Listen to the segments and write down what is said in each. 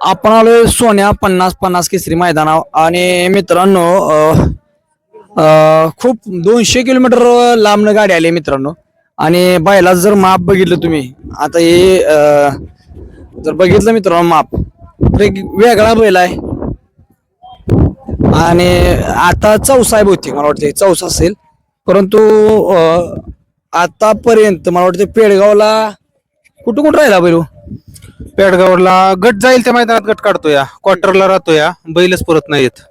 आपण आलोय सोन्या 50-50 केसरी मैदानावर आणि मित्रांनो खूप 200 किलोमीटर लांबनं गाडी आली मित्रांनो. आणि बैला जर माप बघितलं तुम्ही आता हे जर बघितलं मित्रांनो माप तर एक वेगळा बैल आहे आणि आता चौसा आहे बहुतेक मला वाटतं चौसा असेल. परंतु आतापर्यंत मला वाटतं पेडगावला कुठं कुठं राहिला बैल पेडगावला गट जाईल त्या मैदानात गट काढतो या क्वार्टरला राहतो या बैलच पुरत नाही येत.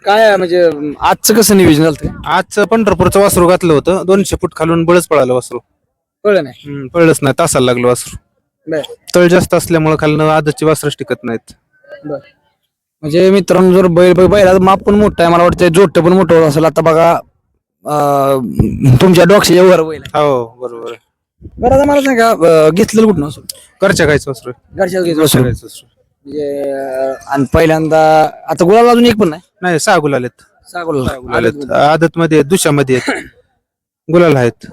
काय आहे म्हणजे आजचं कसं नियोजन झालं आज पंढरपूरचं वासरू घातलं होतं 200 फूट खालून बळच पळालं वासरू. कळलं नाही. पळलंच नाही तासाला लागलं वासरू. बर तळ जास्त असल्यामुळे खालनं आदतची वासरच टिकत नाहीत. बर म्हणजे मित्रांनो जर बैलाचं माप पण मोठं आहे मला वाटतं जोट पण मोठं होत असेल. आता बघा तुमच्या डॉक्सच्या वर बैल आहे. हो बरोबर आहे. बरं आता मला सांगा घेतलेलं कुठं असं घरच्या गायचं वासरू आहे. घरच्या घरच्या घेतलं गायचं वासरू. म्हणजे आणि पहिल्यांदा आता गुलाल अजून एक पण नाही नाही 6 गुलाल आहेत. गुलाल आहेत आदत मध्ये दुशामध्ये आहेत. गुलाल आहेत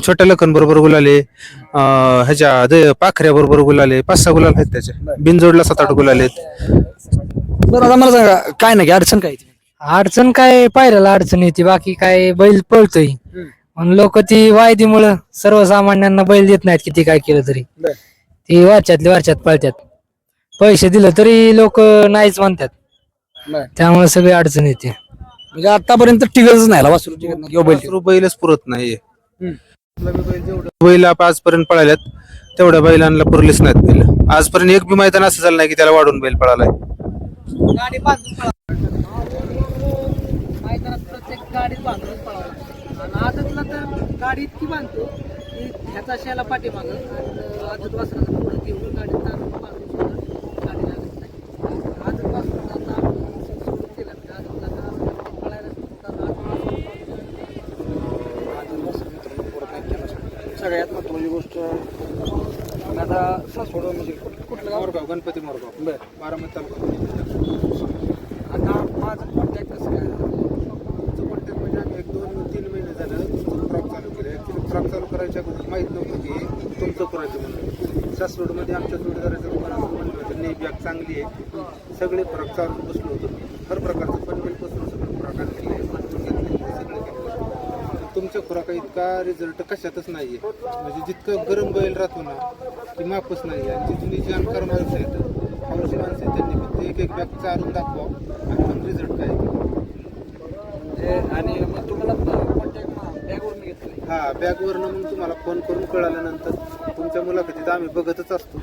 छोट्या लखन बरोबर गुलाले ह्याच्या पाखऱ्या बरोबर गुलाले 5-6 गुलाल आहेत त्याचे. बिनजोडला 7-8 गुलाल आहेत. बरं आता मला सांगा काय नाही अडचण काय ती? अडचण काय पायऱ्याला अडचण येते बाकी काय बैल पळतोय पण लोक ती वायदीमुळं सर्वसामान्यांना बैल देत नाहीत किती काय केलं तरी. ती वरच्यात पळतात पैसे दिलं तरी लोक नाहीच म्हणतात त्यामुळे सगळी अडचण येते. म्हणजे आतापर्यंत टिकतच नाही वासरू टिकत नाही किंवा बैल टिकत वासरू बैलच पुरत नाहीये. बैल आजपर्यंत पळाल्यात तेवढ्या बैलांना पुरलेच नाहीत बैल. आजपर्यंत एक बी मैदान असं झालं नाही की त्याला वाढून बैल पळालाय. मैदानात प्रत्येक गाडीत बांधून पळावं आणि आदतला तर गाडी इतकी बांधतो की ह्याचा शेला पाठीमाग आणि आदत वासराचं पुढे घेऊन गाडीत तारून बांधून सुद्धा गाडी लागत नाही. आदत वासरून आता आपण सुरू केलं तर आदतला तर पळायला सगळ्यात महत्वाची गोष्ट आता सासवड म्हणजे कुठलं गाव मोरगाव गणपती मोरगाव बरं बारामती तालुका. आता माझं कॉन्टॅक्ट कसं काय कॉन्टॅक्ट म्हणजे आम्ही 1-2-3 महिने झालं तुमचं फ्रॉक चालू केलं. ॲक्च्युली फ्रॉक चालू करायच्या अगोदर माहीत नव्हतं की तुमचं करायचं म्हणून. सासवडमध्ये आमच्या जोडीदाराचं दुकान असं म्हणलं होतं नाही बॅग चांगली आहे. सगळे फ्रॉक चालू बसलो होतो. हर प्रकारचं पनवेलपासून सगळं फ्रॉक आणलेलं आहे सगळं केलं. तुमच्या खुराका इतका रिझल्ट कशातच नाहीये. म्हणजे जितकं गरम बैल राहतो ना की मापच नाही. आणि जी जुनी जाणकार माणसं आहेत हौशी माणसं आहेत त्यांनी फक्त एक बॅग चालून दाखवा आणि मग रिझल्ट काय आणि मग तुम्हाला कॉन्टॅक्ट बॅगवरून घेतलं हा बॅगवरनं मग तुम्हाला फोन करून कळाल्यानंतर तुमच्या मुलाखतीत आम्ही बघतच असतो.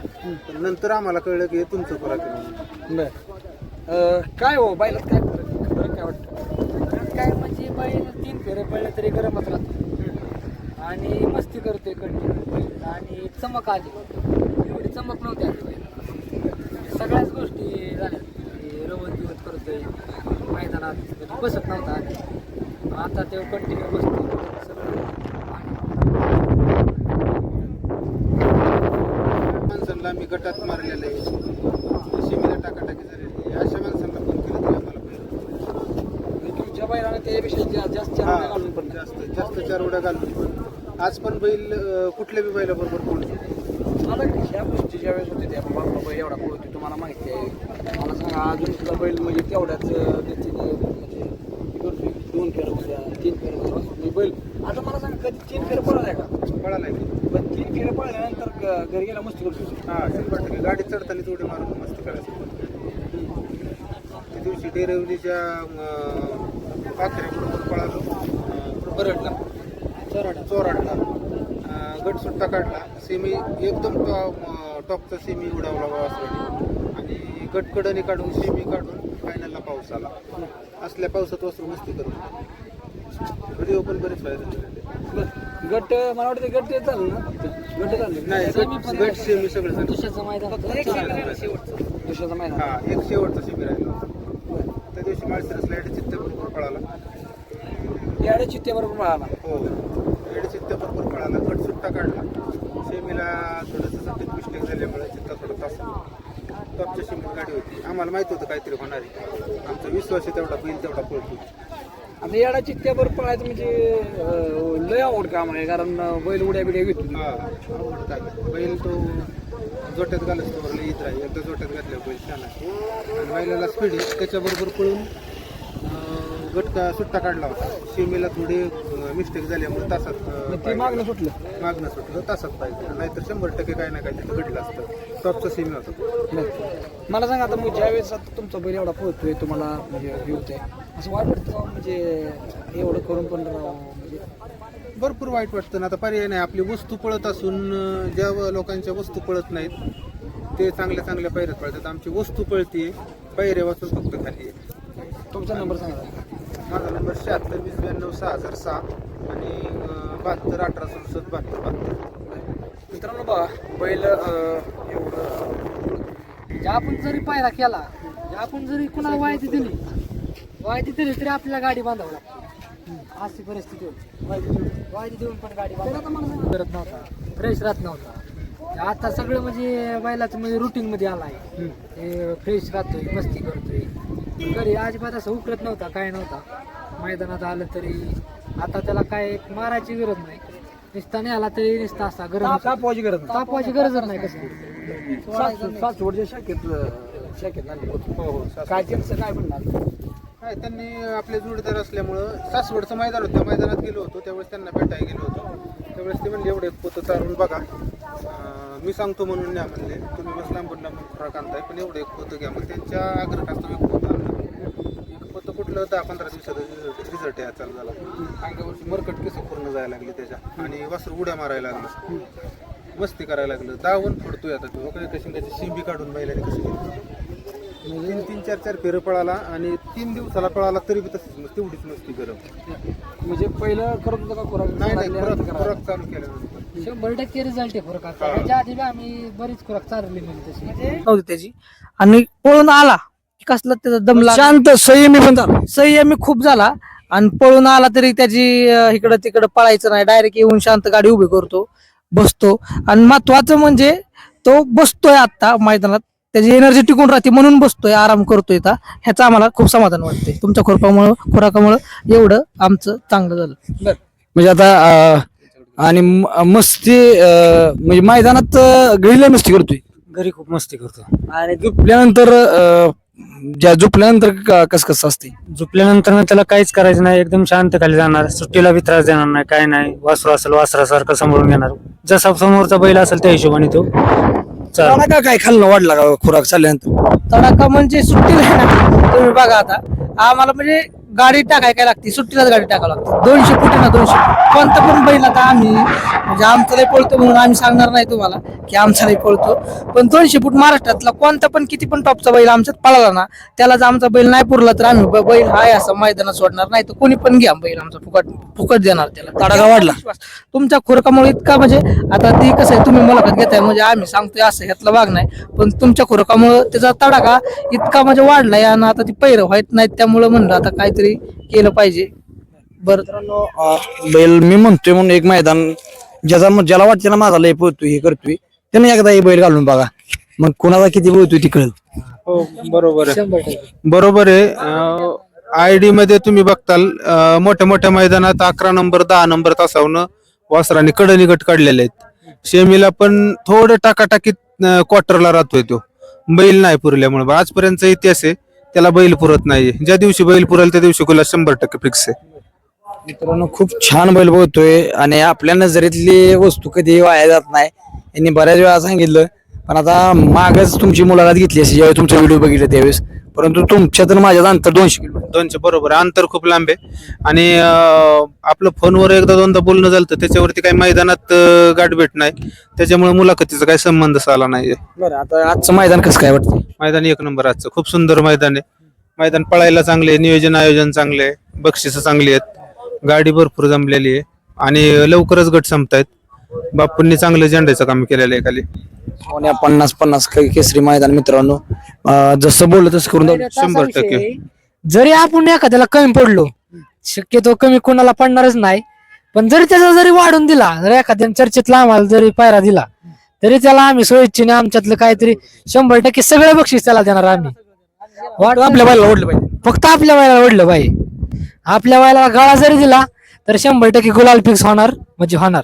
पण नंतर आम्हाला कळलं की हे तुमचं खुराक आहे. बरं काय हो बैलात काय फरक काय वाटतं? काय म्हणजे बैल 3 फेरे पडले तरी गरमच राहतो आणि मस्ती करतोय कंटिन्यू आणि चमक आली एवढी चमक नव्हती आली बैलाला. सगळ्याच गोष्टी झाल्या रवत बिवत करतोय मैदानात बसत नव्हता आधी आता ते कंटिन्यू बसतो सगळं. माणसांना आम्ही गटात मारलेलं आहे शिमीला टाकाटाकी झालेली आहे. अशा माणसांना फोन केलं तरी आम्हाला बैल तुमच्या बैलाने त्यापेक्षा जास्त घालून पण जास्त 4 उड्या घालून पण आज पण बैल कुठल्या बी बैलाबरोबर पोहोचतो. मला ह्या गोष्टी ज्या वेळेस होते त्या बाबा एवढा पळतो तुम्हाला माहिती आहे. मला सांगा अजून तुझा बैल म्हणजे तेवढ्याच गतीने म्हणजे 2 फेर होत्या 3 फेर होत्या बैल. आता मला सांगा कधी 3 फेर पळालाय का? पळालाय पण 3 फेर पळाल्यानंतर घरी गेला मस्ती करतो. हा 100% गाडी चढताना उडी मारून मस्ती करायची. त्या दिवशी डेरवलीच्या पाखऱ्याबरोबर पळालो बरडला चोराडला गट सुट्टा काढला. सेमी एकदम टॉपचा सेमी उडावला वासराने आणि गटकडनी काढून सेमी काढून फायनलला पाऊस आला. असल्या पावसात वासरू मस्ती करून व्हिडिओ पण बरेच फायदा. गट मला वाटतं गट चालू ना गट चालू नाही गट सेमी सगळं झालं. दुसऱ्याचं मैदान दुसऱ्याचा मैदान हा एक शेवटचा सेमी राहिला. त्या दिवशी माळशिरसला चित्तबरोबर पळाला. याडे चित्त्याबरोबर पळाला. हो चित्त्याबरोबर पळाला. गट सुट्टा काढला. सेमीला थोडंसं सब्जेक्ट मिस्टेक झाल्यामुळे चित्ता थोडं तास टॉपच्या सेमीत गाडी होती. आम्हाला माहिती होतं काहीतरी होणार आहे. आमचा विश्वास आहे तेवढा बैल तेवढा पळतो. आता याडा चित्त्याबरोबर पळायचं म्हणजे लय आवड काम आहे कारण बैल उड्या बिड्या घेतो. हा आवडत आहे बैल तो जोट्यात घालत तोवरला ईद राहील. एकदा जोट्यात घातल्यावर बैल छान आहे आणि बैलाला स्पीड आहे. त्याच्याबरोबर पळून गटका सुट्टा काढला होता. शिमीला थोडी मिस्टेक झाल्यामुळे तासात ते मागणं सुटलं. मागणं सुटलं तासात पाहिजे, नाहीतर 100% काय ना काय तिथं घडलं असतं. टॉपचा सेमी होता. मला सांगा आता मग ज्यावेळेस आता तुमचा बैल एवढा पळतोय तुम्हाला म्हणजे हे होतंय असं वाटतं का म्हणजे एवढं करून पण राहावं म्हणजे भरपूर वाईट वाटतं ना. आता पर्याय नाही. आपली वस्तू पळत असून ज्या लोकांच्या वस्तू पळत नाहीत ते चांगल्या चांगल्या पायऱ्यात पळतात. आमची वस्तू पळते, पायऱ्या वाचून फक्त खाली आहे. तुमचा नंबर सांगा. माझा नंबर 76 20 92 6006 आणि 72 18 67 72. मित्रांनो बघा बैल एवढं आपण जरी पायरा केला, आपण जरी कुणाला वायदी दिली तरी आपल्याला गाडी बांधावं लागते. अशी परिस्थिती होती. वायदी देऊन पण गाडी बांधावं करत नव्हता, फ्रेश राहत नव्हता. आता सगळं म्हणजे बैलाचं म्हणजे रुटीन मध्ये आला आहे. फ्रेश राहतोय, मस्ती करतोय. घरी अजिबात असं उकरत नव्हता, काय नव्हता. मैदानात आलं तरी आता त्याला काय मारायची गरज नाही. निस्ता नाही आला तरी निस्ता असा गरम तापवायची गरज नाही. तापवायची गरजच नाही कसं. सासवडच्या शाखेत नाही. हो काय त्यांचं काय म्हणणार काय त्यांनी आपले जोडीदार असल्यामुळं सासवडचं मैदान होतं, त्या मैदानात गेलो होतो. त्यावेळेस त्यांना भेटायला गेलो होतो. त्यावेळेस ते म्हणले एवढे पोतं चालून बघा, मी सांगतो म्हणून न्या म्हणले. तुम्ही बस लांबून खुराक आणताय पण एवढं एक पोतं घ्या. मग त्यांच्या आग्रहास्तव एक पोतं आणलं. एक पोतं कुठलं 10-15 दिवसात रिझल्ट यायला चालू झाला. अंगावरची मरकट केस पूर्ण जायला लागली त्याच्या आणि वासरू उड्या मारायला लागलं, मस्ती करायला लागलं. दावण फोडतोय आता तो कशी त्याची शिंबी काढून बैलाने कसं केली. 3-4 फेरं पळाला आणि 3 दिवसाला पळाला तरी बी तसंच तेवढीच मस्ती करत. म्हणजे पहिलं करत होतं का खुराक? नाही खुराक चालू केल्यानंतर 100% रिझल्ट आहे खुराक. त्याच्या आधी बी आम्ही बरीच खुराक चालवली म्हणजे तशी नव्हती त्याची. आणि पळून आला की कसला त्याचा दम शांत संयमी पण झाला, संयमी खूप झाला. आणि पळून आला तरी त्याची इकडं तिकडं पळायचं नाही, डायरेक्ट येऊन शांत गाडी उभी करतो, बसतो. आणि महत्वाचं म्हणजे तो बसतोय आता मैदानात, त्याची एनर्जी टिकून राहते म्हणून बसतोय, आराम करतोय. ह्याचं आम्हाला खूप समाधान वाटते. तुमच्या खुराकामुळे एवढं आमचं चांगलं झालं. म्हणजे आता आणि मस्ती म्हणजे मैदानात गळीला मस्ती करतोय. घरी खूप मस्ती करतो. आणि झोपल्यानंतर कसं असते? झोपल्यानंतर ना त्याला काहीच करायचं नाही, एकदम शांत खाली जाणार, सुट्टीला बी त्रास देणार नाही, काय नाही. वासरू असेल वासरासारखं सांभाळून घेणार, जसा समोरचा बैल असेल त्या हिशोबाने तो तडाखा काय खाल्लं वाढला का खुराक चालल्यानंतर? तडाखा म्हणजे सुट्टी नाही ना. तुम्ही बघा आता आम्हाला म्हणजे गाडी टाकाय काय लागते, सुट्टीलाच गाडी टाकावं लागते. 200 फूट ना 200 फूट कोणता पण बैल. आता आम्ही म्हणजे आमचा लय पळतो म्हणून आम्ही सांगणार नाही तुम्हाला की आमचा लय पळतो, पण 200 फूट महाराष्ट्रातला कोणता पण किती पण टॉपचा बैल आमच्यात पळाला ना, त्याला जर आमचा बैल नाही पुरला तर आम्ही बैल हाय असं मैदानात सोडणार नाही. तर कोणी पण घ्या बैल आमचा, फुकट देणार त्याला. तडाखा वाढला तुमच्या खुरकामुळे इतका म्हणजे आता ती कसं आहे, तुम्ही मुलाखत घेताय म्हणजे आम्ही सांगतोय असं ह्यातला भाग नाही, पण तुमच्या खुरकामुळे त्याचा तडाखा इतका म्हणजे वाढलाय. आणि आता ती पैर व्हायत नाहीत, त्यामुळे म्हणलं आता काहीतरी केलं पाहिजे. बरं बैल मी म्हणतोय म्हणून एक मैदान ज्याला वाटते ना माझा लय पोहतोय हे करतोय, त्याने एकदा हे बैल घालून बघा, मग कोणाला किती पोहतोय ती कळेल. हो बरोबर आहे, 100%. बरोबर आहे. आयडी मध्ये तुम्ही बघताल मोठ्या मोठ्या मैदानात 11 नंबर 10 नंबर तासावनं वासराने कडनी गट काढलेले आहेत. शेमीला पण थोडं टाकाटाकीत क्वार्टरला राहतोय तो, बैल नाही पुरल्यामुळे. आजपर्यंतचा इतिहास आहे, त्याला बैल पुरत नाही. ज्या दिवशी बैल पुरेल त्या दिवशी गुलाल 100% फिक्स आहे. मित्रांनो खूप छान बैल पोहतोय आणि आपल्या नजरेतली वस्तू कधी वाया जात नाही. यांनी बऱ्याच वेळा सांगितलं, पण आता मागच तुमची मुलाखत घेतली अशी ज्यावेळी तुमचा व्हिडिओ बघितला त्यावेळेस, परंतु तुमच्या तर माझ्या अंतर 200 किलोमीटर. 200 बरोबर, अंतर खूप लांब आहे. आणि आपलं फोनवर एकदा दोनदा बोलणं झालं तर त्याच्यावरती काही मैदानात गाठ भेट नाही, त्याच्यामुळे मुलाखतीचा काही संबंधच आला नाहीये. बरं आता आजचं मैदान कसं काय वाटतं? मैदान एक नंबर आजचं, खूप सुंदर मैदान आहे. मैदान पळायला चांगले, नियोजन आयोजन चांगले आहे, बक्षिसं चांगली आहेत, गाडी भरपूर जमलेली आहे आणि लवकरच गट संपतायत. बापूंनी चांगलं झेंड्याचं काम केलेलं आहे खाली. 50-50 केसरी मैदान मित्रांनो. जसं बोललं तसं करून दाखवलं. 100%. जरी आपण एखाद्याला कमी पडलो, शक्यतो कमी कोणाला पडणारच नाही, पण जरी त्याचा जरी वाढून दिला, जर एखाद्या चर्चेतला आम्हाला जरी पायरा दिला तरी त्याला आम्ही सोयीच्छेने आमच्यातलं काहीतरी 100% सगळं बक्षीस त्याला देणार आम्ही. आपल्या बायला ओढलं पाहिजे. फक्त आपल्या वयाला ओढलं पाहिजे. आपल्या वयाला गाळा जरी दिला तर 100% गुलाल फिक्स होणार म्हणजे होणार.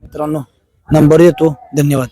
मित्रांनो नंबर येतो. धन्यवाद.